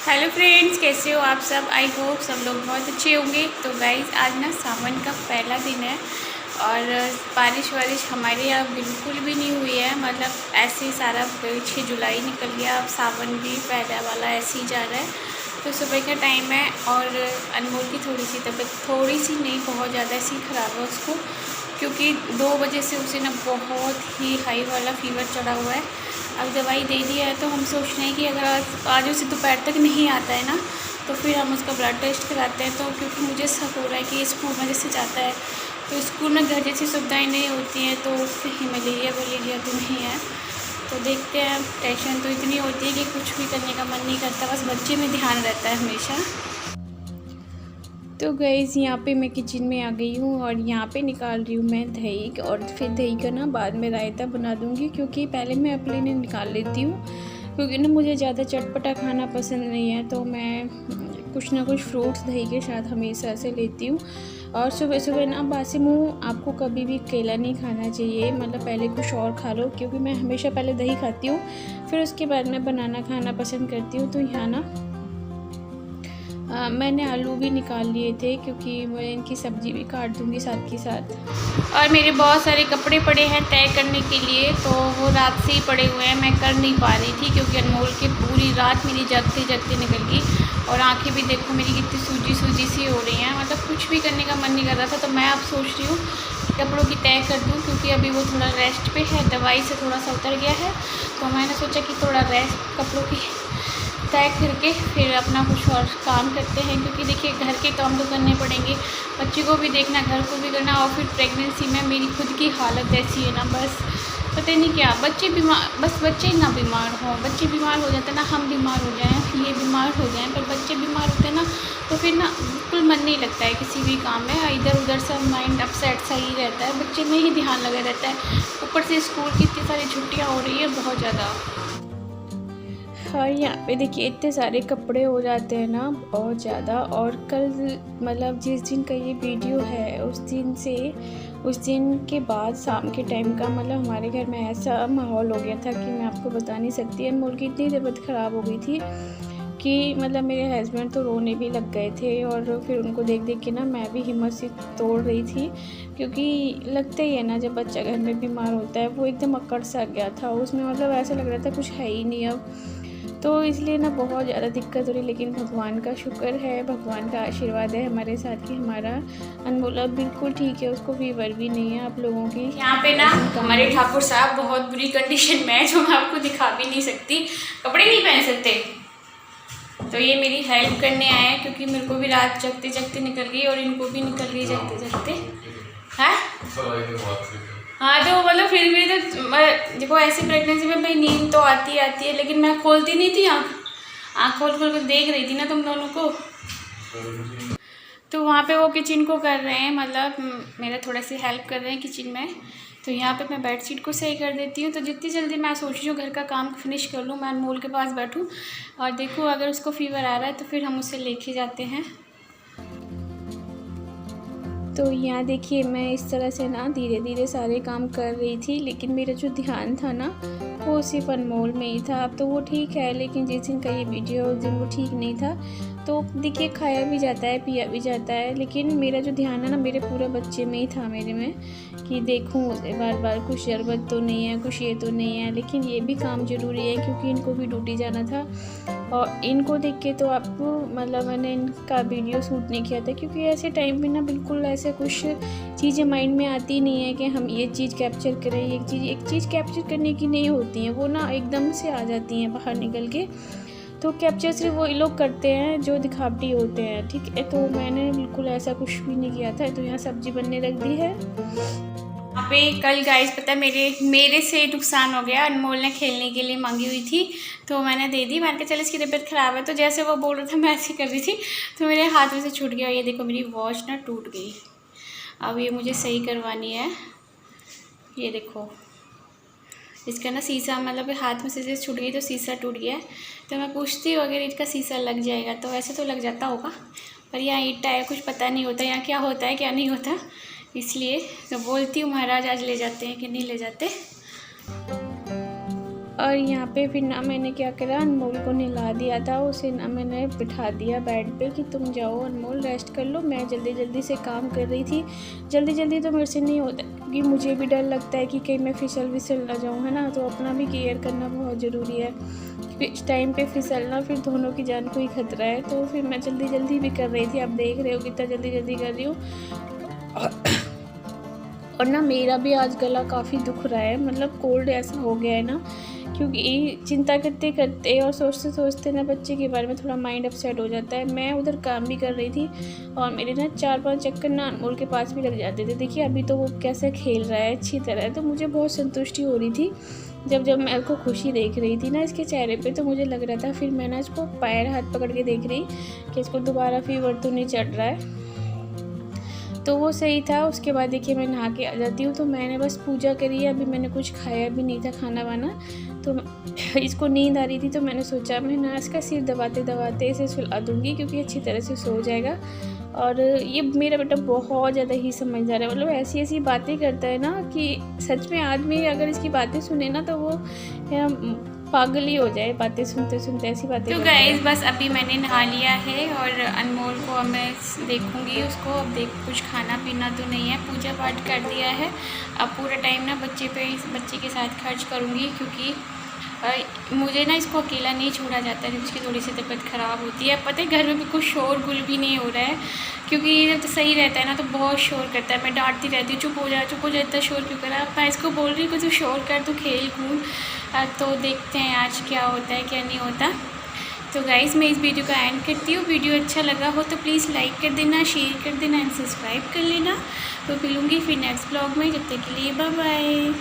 Hello friends, कैसे हो आप सब। आई होप सब लोग बहुत अच्छे होंगे। तो गाइज आज ना सावन का पहला दिन है और बारिश वारिश हमारे यहाँ बिल्कुल भी नहीं हुई है। मतलब ऐसे ही सारा 6 जुलाई निकल गया, अब सावन भी पहला वाला ऐसे ही जा रहा है। तो सुबह का टाइम है और अनमोल की थोड़ी सी तबीयत, थोड़ी सी नहीं बहुत ज़्यादा ऐसी ख़राब है उसको, क्योंकि 2 बजे से उसे ना बहुत ही हाई वाला फीवर चढ़ा हुआ है। अब दवाई दे दी है तो हम सोच रहे हैं कि अगर आज उसे दोपहर तक नहीं आता है ना तो फिर हम उसका ब्लड टेस्ट कराते हैं। तो क्योंकि मुझे शक हो रहा है कि स्कूल में जैसे जाता है तो स्कूल में घर जैसी सुविधाएं नहीं होती हैं, तो कहीं मलेरिया वलेरिया तो नहीं है। तो देखते हैं। टेंशन तो इतनी होती है कि कुछ भी करने का मन नहीं करता, बस बच्चे में ध्यान रहता है हमेशा। तो गाइस यहाँ पे मैं किचन में आ गई हूँ और यहाँ पे निकाल रही हूँ मैं दही, और फिर दही का ना बाद में रायता बना दूँगी, क्योंकि पहले मैं अपने लिए निकाल लेती हूँ, क्योंकि ना मुझे ज़्यादा चटपटा खाना पसंद नहीं है। तो मैं कुछ ना कुछ फ्रूट्स दही के साथ हमेशा से लेती हूँ। और सुबह सुबह ना बासी मुँह आपको कभी भी केला नहीं खाना चाहिए, मतलब पहले कुछ और खा लो, क्योंकि मैं हमेशा पहले दही खाती हूँ फिर उसके बाद मैं बनाना खाना पसंद करती हूँ। तो यहाँ ना मैंने आलू भी निकाल लिए थे, क्योंकि मैं इनकी सब्ज़ी भी काट दूँगी साथ के साथ। और मेरे बहुत सारे कपड़े पड़े हैं तय करने के लिए, तो वो रात से ही पड़े हुए हैं, मैं कर नहीं पा रही थी, क्योंकि अनमोल की पूरी रात मेरी जगते जगते निकल गई। और आंखें भी देखो मेरी कितनी सूजी सूजी सी हो रही हैं, मतलब कुछ भी करने का मन नहीं कर रहा था। तो मैं अब सोच रही हूँ कपड़ों की तय कर दूँ, क्योंकि अभी वो थोड़ा रेस्ट पे है, दवाई से थोड़ा सा उतर गया है। तो मैंने सोचा कि थोड़ा रेस्ट कपड़ों की तय करके फिर अपना कुछ और काम करते हैं, क्योंकि देखिए घर के काम तो करने पड़ेंगे, बच्चे को भी देखना, घर को भी करना। और फिर प्रेगनेंसी में मेरी खुद की हालत ऐसी है ना, बस पता नहीं क्या, बच्चे बीमार, बस बच्चे ना बीमार हों, बच्चे बीमार हो जाते हैं ना, हम बीमार हो जाएं, ये बीमार हो जाएं, पर बच्चे बीमार होते हैं ना तो फिर ना बिल्कुल मन नहीं लगता है किसी भी काम में, इधर उधर सा माइंड अपसेट सा ही रहता है, बच्चे में ही ध्यान लगा रहता है। ऊपर से स्कूल की इतनी सारी छुट्टियाँ हो रही है बहुत ज़्यादा। हाँ, यहाँ पे देखिए इतने सारे कपड़े हो जाते हैं ना बहुत ज़्यादा। और कल मतलब जिस दिन का ये वीडियो है उस दिन के बाद शाम के टाइम का मतलब हमारे घर में ऐसा माहौल हो गया था कि मैं आपको बता नहीं सकती। अनमोल की इतनी तबीयत ख़राब हो गई थी कि मतलब मेरे हस्बैंड तो रोने भी लग गए थे, और फिर उनको देख देख के ना मैं भी हिम्मत सी तोड़ रही थी, क्योंकि लगता ही है ना जब बच्चा घर में बीमार होता है। वो एकदम अकड़ सा गया था उसमें, मतलब ऐसा लग रहा था कुछ है ही नहीं अब। तो इसलिए ना बहुत ज़्यादा दिक्कत हो रही, लेकिन भगवान का शुक्र है, भगवान का आशीर्वाद है हमारे साथ कि हमारा अनमोल अब बिल्कुल ठीक है, उसको फीवर भी नहीं है। आप लोगों की यहाँ पे ना हमारे ठाकुर साहब बहुत बुरी कंडीशन में है, जो मैं आपको दिखा भी नहीं सकती, कपड़े नहीं पहन सकते। तो ये मेरी हेल्प करने आए हैं, क्योंकि मेरे को भी रात जगते जगते निकल गई और इनको भी निकल गई जगते जगते। है हाँ, तो मतलब फिर भी तो देखो ऐसी प्रेगनेंसी में भाई नींद तो आती है, लेकिन मैं खोलती नहीं थी आँख खोल खोल कर देख रही थी ना तुम दोनों को। तो वहाँ पे वो किचन को कर रहे हैं, मतलब मेरा थोड़ा सी हेल्प कर रहे हैं किचन में। तो यहाँ पे मैं बेडशीट को सही कर देती हूँ। तो जितनी जल्दी मैं सोच रही हूँ घर का काम फिनिश कर लूँ, मैं अनमोल के पास बैठूँ और देखूँ अगर उसको फीवर आ रहा है तो फिर हम उसे लेके जाते हैं। तो यहाँ देखिए मैं इस तरह से ना धीरे धीरे सारे काम कर रही थी, लेकिन मेरा जो ध्यान था ना वो सिर्फ अनमोल में ही था। अब तो वो ठीक है, लेकिन जिस दिन का ये वीडियो उस दिन वो ठीक नहीं था। तो देखिए खाया भी जाता है, पिया भी जाता है, लेकिन मेरा जो ध्यान है ना मेरे पूरे बच्चे में ही था, मेरे में, कि देखूँ उसे बार बार कुछ शरबत तो नहीं है, कुछ ये तो नहीं है। लेकिन ये भी काम ज़रूरी है, क्योंकि इनको भी ड्यूटी जाना था। और इनको देख के तो आपको मतलब मैंने इनका वीडियो शूट नहीं किया था, क्योंकि ऐसे टाइम में ना बिल्कुल ऐसे कुछ चीज़ें माइंड में आती नहीं है कि हम ये चीज़ कैप्चर करें। एक चीज़ कैप्चर करने की नहीं होती है, वो ना एकदम से आ जाती हैं बाहर निकल के। तो कैप्चर सिर्फ वो लोग करते हैं जो दिखावटी होते हैं, ठीक है। तो मैंने बिल्कुल ऐसा कुछ भी नहीं किया था। तो यहाँ सब्जी बनने लग दी है। यहाँ पे कल गाइस पता है मेरे से नुकसान हो गया। अनमोल ने खेलने के लिए मांगी हुई थी तो मैंने दे दी। मैंने कहा चल इसकी तबीयत ख़राब है, तो जैसे वो बोल रहा था मैं ऐसे कर रही थी तो मेरे हाथ में से छूट गया। ये देखो मेरी वॉच ना टूट गई, अब ये मुझे सही करवानी है। ये देखो इसका ना शीशा, मतलब हाथ में से छूट गई तो शीशा टूट गया है। तो मैं पूछती हूँ अगर इसका शीशा लग जाएगा तो वैसे तो लग जाता होगा, पर यहाँ ईंटा है, कुछ पता नहीं होता यहाँ क्या होता है क्या नहीं होता, इसलिए तो बोलती हूँ महाराज आज ले जाते हैं कि नहीं ले जाते। और यहाँ पे फिर ना मैंने क्या करा, अनमोल को नहला दिया था। उसे ना मैंने बिठा दिया बेड पे कि तुम जाओ अनमोल रेस्ट कर लो। मैं जल्दी जल्दी से काम कर रही थी। जल्दी जल्दी तो मेरे से नहीं होता क्योंकि मुझे भी डर लगता है कि कहीं मैं फिसल ना जाऊँ, है ना। तो अपना भी केयर करना बहुत ज़रूरी है क्योंकि इस टाइम पे फिसलना फिर दोनों की जान को ही खतरा है। तो फिर मैं जल्दी जल्दी भी कर रही थी। आप देख रहे हो कितना जल्दी जल्दी कर रही हूँ। और ना मेरा भी आज गला काफ़ी दुख रहा है, मतलब कोल्ड ऐसा हो गया है ना, क्योंकि चिंता करते करते और सोचते सोचते ना बच्चे के बारे में थोड़ा माइंड अपसेट हो जाता है। मैं उधर काम भी कर रही थी और मेरे ना 4-5 चक्कर ना अनमोल के पास भी लग जाते थे। देखिए अभी तो वो कैसे खेल रहा है अच्छी तरह, तो मुझे बहुत संतुष्टि हो रही थी जब मैं को खुशी देख रही थी ना इसके चेहरे पे, तो मुझे लग रहा था। फिर मैं ना इसको पैर हाथ पकड़ के देख रही कि इसको दोबारा फीवर तो नहीं चढ़ रहा है, तो वो सही था। उसके बाद देखिए मैं नहा के आ जाती हूँ। तो मैंने बस पूजा करी है, अभी मैंने कुछ खाया भी नहीं था खाना वाना। तो इसको नींद आ रही थी तो मैंने सोचा मैं ना इसका सिर दबाते दबाते इसे सुला दूँगी क्योंकि अच्छी तरह से सो जाएगा। और ये मेरा बेटा बहुत ज़्यादा ही समझदार है, मतलब ऐसी ऐसी बातें करता है ना कि सच में आदमी अगर इसकी बातें सुने ना तो वो पागल ही हो जाए बातें सुनते सुनते, ऐसी बातें। तो गाइस बस अभी मैंने नहा लिया है और अनमोल को अब मैं देखूंगी उसको। अब देख कुछ खाना पीना तो नहीं है, पूजा पाठ कर दिया है। अब पूरा टाइम ना बच्चे के साथ खर्च करूंगी क्योंकि मुझे ना इसको अकेला नहीं छोड़ा जाता है। उसकी थोड़ी सी तबीयत ख़राब होती है, पता है घर में भी कुछ शोर गुल भी नहीं हो रहा है क्योंकि जब तो सही रहता है ना तो बहुत शोर करता है। मैं डांटती रहती हूँ चुप हो जा इतना शोर क्यों करा। मैं इसको बोल रही हूँ कि तू शोर कर, तू खेल कूद। तो देखते हैं आज क्या होता है क्या नहीं होता। तो गाइज़ मैं इस वीडियो का एंड करती हूँ। वीडियो अच्छा लगा हो तो प्लीज़ लाइक कर देना, शेयर कर देना एंड सब्सक्राइब कर लेना। तो मिलूँगी फिर नेक्स्ट ब्लॉग में, जब तक के लिए बाय बाय।